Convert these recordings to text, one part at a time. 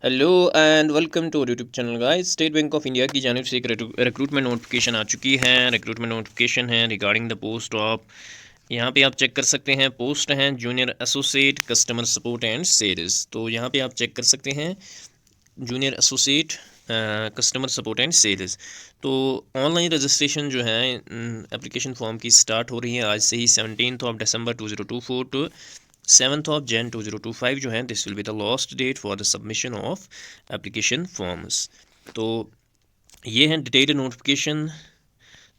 Hello and welcome to YouTube channel guys. State Bank of India की जानिब से एक रिक्रूटमेंट नोटिफिकेशन आ चुकी है। रिक्रूटमेंट नोटिफिकेशन है रिगार्डिंग द पोस्ट ऑफ, यहाँ पे आप चेक कर सकते हैं पोस्ट हैं junior associate customer support and sales. तो यहाँ पे आप चेक कर सकते हैं junior associate customer support and sales. तो ऑनलाइन रजिस्ट्रेशन जो है एप्लीकेशन फॉर्म की स्टार्ट हो रही है आज से ही 17 दिसंबर 2024 टू 7 Jan 2025 जो है this will be the last date for the submission of application forms. तो ये है डिटेल्ड नोटिफिकेशन।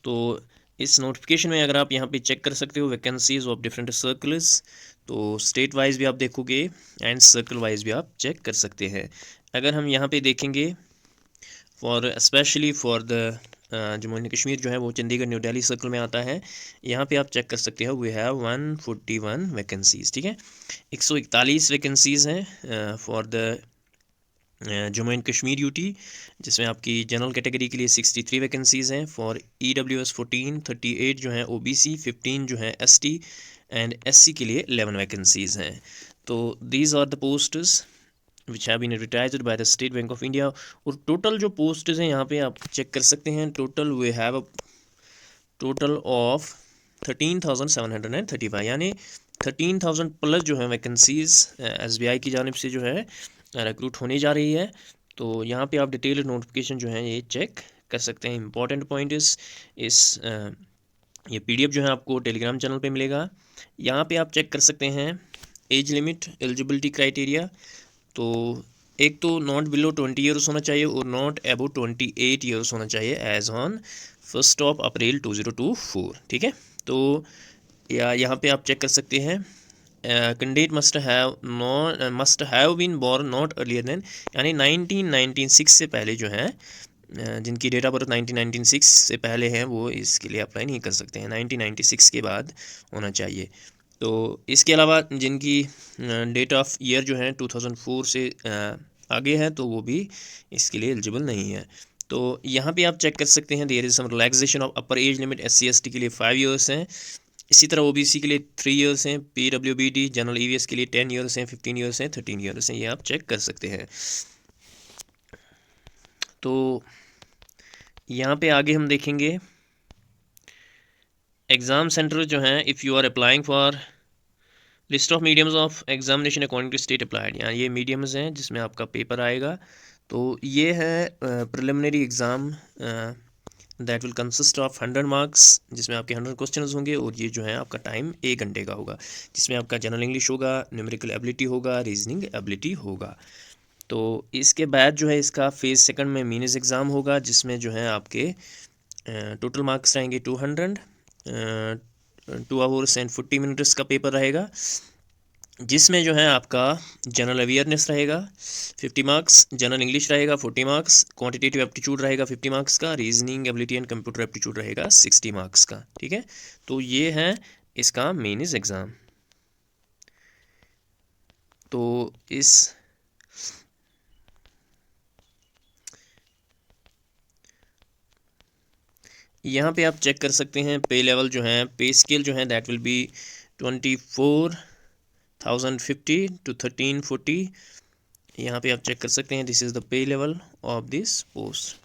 तो इस नोटिफिकेशन में अगर आप यहाँ पे चेक कर सकते हो वैकेंसीज ऑफ डिफरेंट सर्कल्स, तो स्टेट वाइज भी आप देखोगे एंड सर्कल वाइज भी आप चेक कर सकते हैं। अगर हम यहाँ पे देखेंगे for specially for the Jammu and Kashmir जो है वो चंडीगढ़ न्यू दिल्ली सर्कल में आता है। यहाँ पे आप चेक कर सकते हो वी हैव 141 वैकेंसीज़, ठीक है। 141 वैकेंसीज़ हैं for the Jammu and Kashmir UT, जिसमें आपकी जनरल कैटेगरी के लिए 63 वैकेंसीज़ हैं। फॉर EWS 14, 38 जो हैं OBC, 15 जो हैं ST एंड SC के लिए 11 वैकेंसीज़ हैं। तो these are the posts which have been advertised by the State Bank of India. और टोटल जो पोस्ट हैं यहाँ पे आप चेक कर सकते हैं, total we have total of 13,735, यानी 13,000 प्लस जो है वैकेंसीज़ SBI की जानिब से जो है रिक्रूट होने जा रही है। तो यहाँ पे आप डिटेल्ड नोटिफिकेशन जो है ये चेक कर सकते हैं। इंपॉर्टेंट पॉइंट इस ये PDF जो है आपको टेलीग्राम चैनल पे मिलेगा। यहाँ पे आप चेक कर सकते हैं एज लिमिट, एलिजिबिलिटी क्राइटेरिया। तो एक तो नॉट बिलो 20 ईयर्स होना चाहिए और नॉट अबो 28 ईयर्स होना चाहिए एज ऑन 1 अप्रैल 2024, ठीक है। तो या यहाँ पे आप चेक कर सकते हैं candidate must have been born not earlier than, यानी 1996 से पहले जो है जिनकी डेट ऑफ बर्थ 1996 से पहले है वो इसके लिए अप्लाई नहीं कर सकते हैं, 1996 के बाद होना चाहिए। तो इसके अलावा जिनकी डेट ऑफ ईयर जो है 2004 से आगे है तो वो भी इसके लिए एलिजिबल नहीं है। तो यहाँ पे आप चेक कर सकते हैं there is some relaxation of upper age limit SC/ST के लिए 5 ईयर्स हैं। इसी तरह OBC के लिए 3 ईयर्स हैं, PWBD जनरल EVS के लिए 10 ईयर्स हैं, 15 ईयर्स हैं, 13 ईयर्स हैं, ये आप चेक कर सकते हैं। तो यहाँ पे आगे हम देखेंगे एग्ज़ाम सेंटर जो हैं, if you are applying for list of mediums of examination according to state applied, यहाँ ये मीडियम्स हैं जिसमें आपका पेपर आएगा। तो ये है preliminary exam that will consist of 100 marks, जिसमें आपके 100 क्वेश्चंस होंगे और ये जो है आपका टाइम 1 घंटे का होगा, जिसमें आपका जनरल इंग्लिश होगा, न्यूमेरिकल एबिलिटी होगा, रीजनिंग एबिलिटी होगा। तो इसके बाद जो है इसका फेज़ सेकंड में मीन्स एग्ज़ाम होगा, जिसमें जो है आपके टोटल मार्क्स रहेंगे 200, 2 आवर्स एंड 40 मिनट्स का पेपर रहेगा, जिसमें जो है आपका जनरल अवेयरनेस रहेगा 50 मार्क्स, जनरल इंग्लिश रहेगा 40 मार्क्स, क्वांटिटेटिव एप्टीट्यूड रहेगा 50 मार्क्स का, reasoning ability and computer aptitude रहेगा 60 मार्क्स का, ठीक है। तो ये है इसका मेंस एग्ज़ाम। तो इस यहाँ पे आप चेक कर सकते हैं पे लेवल जो है, पे स्केल जो है दैट विल बी 24,050 to 1340। यहाँ पे आप चेक कर सकते हैं this is the pay level of this post.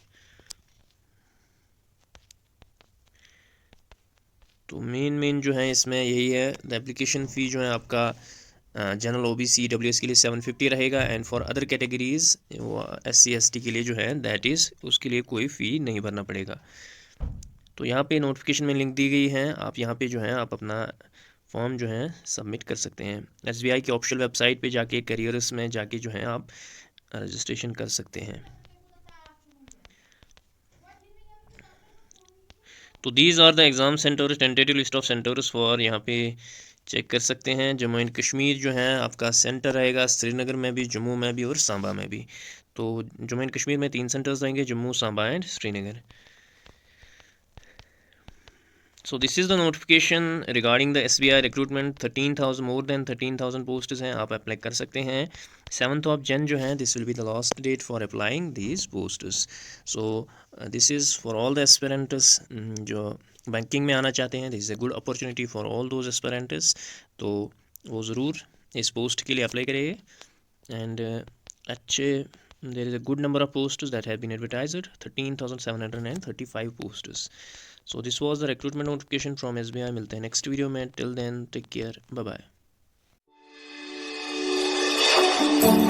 तो मेन जो है इसमें यही है, द एप्लीकेशन फ़ी जो है आपका जनरल OBC EWS के लिए 750 रहेगा एंड फॉर अदर कैटेगरीज़ वो SC/ST के लिए जो है दैट इज़ उसके लिए कोई फ़ी नहीं भरना पड़ेगा। तो यहाँ पे नोटिफिकेशन में लिंक दी गई है, आप यहाँ पे जो है आप अपना फॉर्म जो है सबमिट कर सकते हैं। SBI की ऑफिशियल वेबसाइट पे जाके करियर्स में जाके जो है आप रजिस्ट्रेशन कर सकते हैं। तो these are the exam centres, tentative list of centres for, यहाँ पे चेक कर सकते हैं जम्मू एंड कश्मीर जो है आपका सेंटर रहेगा श्रीनगर में भी, जम्मू में भी और सांबा में भी। तो जम्मू एंड कश्मीर में 3 सेंटर्स रहेंगे, Jammu, Samba and Srinagar. So this is the notification regarding the SBI recruitment, 13,000 more than 13,000 posts हैं, आप अप्लाई कर सकते हैं। 7 Jan जो है this will be the last date for applying these posts. So this is for all the aspirants जो banking में आना चाहते हैं, this is a good opportunity for all those aspirants। तो वो ज़रूर इस पोस्ट के लिए अप्लाई करेंगे एंड अच्छे There is a good number of posts that have been advertised, 13,735 posts. So this was the recruitment notification from SBI. मिलते हैं next video में. Till then, take care. Bye bye.